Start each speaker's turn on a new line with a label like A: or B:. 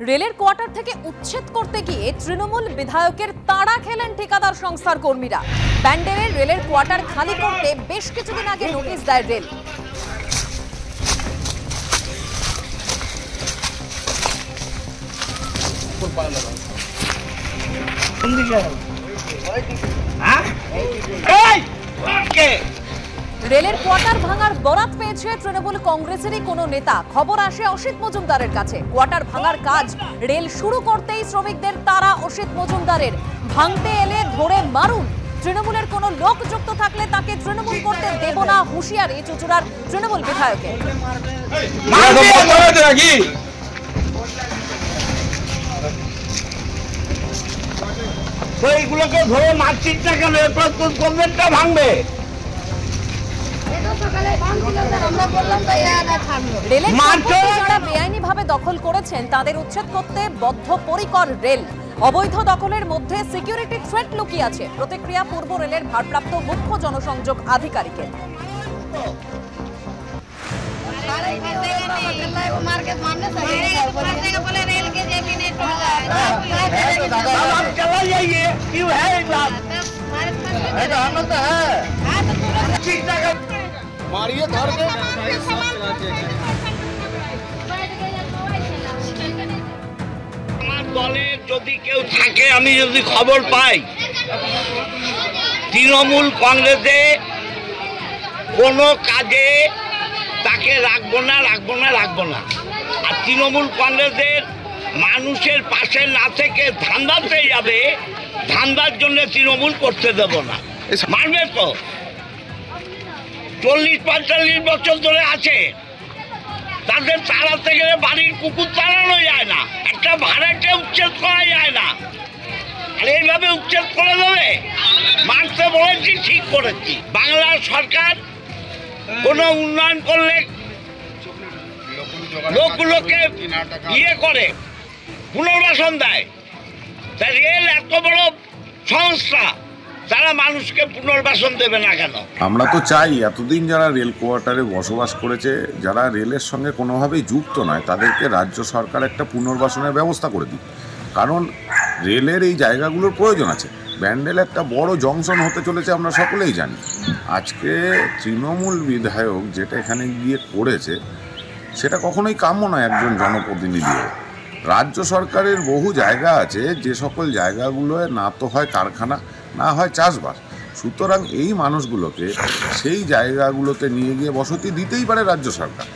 A: রেলের কোয়ার্টার থেকে উচ্ছেদ করতে গিয়ে তৃণমূল বিধায়কের তাড়া খেলেন ঠিকাদার সংস্থার কর্মীরা। ব্যান্ডেলের রেলের কোয়ার্টার খালি করতে বেশ কিছুদিন আগে নোটিশ দেয় রেল। রেলের কোয়ার্টার ভাঙার বরাত পেয়েছে তৃণমূল কংগ্রেসেরই কোনো নেতা। খবর আসে অসিত মজুমদারের কাছে। কোয়ার্টার ভাঙার কাজ রেল শুরু করতেই শ্রমিকদের তারা অসিত মজুমদারের। ভাঙতে এলে ধরে মারুন। তৃণমূলের কোনো লোক যুক্ত থাকলে তাকে তৃণমূল করতে দেব না, হুঁশিয়ারি চুঁচুড়ার তৃণমূল বিধায়কের।
B: এইগুলোকে ধরে মারছিস না কেন? এরপর তোর গভর্নমেন্টটা ভাঙবে।
A: যারা বেআইনিভাবে দখল করেছেন তাদের উচ্ছেদ করতে বদ্ধপরিকর রেল। অবৈধ দখলের মধ্যে সিকিউরিটি থ্রেট লুকিয়ে আছে। প্রতিক্রিয়া পূর্ব রেলের ভারপ্রাপ্ত মুখ্য জনসংযোগ আধিকারিকের।
B: দলের যদি কেউ থাকে, আমি যদি খবর পাই তৃণমূল কংগ্রেসে কোনো কাজে তাকে রাখবো না। আর তৃণমূল কংগ্রেসের মানুষের পাশে না থেকে ধান্দাতে যাবে, ধান্দার জন্য তৃণমূল করতে দেব না। মানবে তো 40-45 বছর ধরে আছে, তাদের তাড়াতে গেলে বাড়ির কুকুর তাড়ানো যায় না, একটা ভাড়াকে উচ্ছেদ করা যায় না। আর এইভাবে উচ্ছেদ করে দেবে? মানতে বলেছি, ঠিক করেছি। বাংলার সরকার কোনো উন্নয়ন করলে লোকগুলোকে করে পুনর্বাসন দেয়। তাই রেল এত বড় সংস্থা, তারা মানুষকে পুনর্বাসন দেবে না কেন?
C: আমরা তো চাই এতদিন যারা রেল কোয়ার্টারে বসবাস করেছে, যারা রেলের সঙ্গে কোনোভাবেই যুক্ত নয়, তাদেরকে রাজ্য সরকার একটা পুনর্বাসনের ব্যবস্থা করে দিক। কারণ রেলের এই জায়গাগুলোর প্রয়োজন আছে। ব্যান্ডেল একটা বড় জংশন হতে চলেছে, আমরা সকলেই জানি। আজকে তৃণমূল বিধায়ক যেটা এখানে গিয়ে করেছে, সেটা কখনোই কাম্য নয় একজন জনপ্রতিনিধি। রাজ্য সরকারের বহু জায়গা আছে, যে সকল জায়গাগুলোয় না তো হয় কারখানা, না হয় চাষবাস। সুতরাং এই মানুষগুলোকে সেই জায়গাগুলোতে নিয়ে গিয়ে বসতি দিতেই পারে রাজ্য সরকার।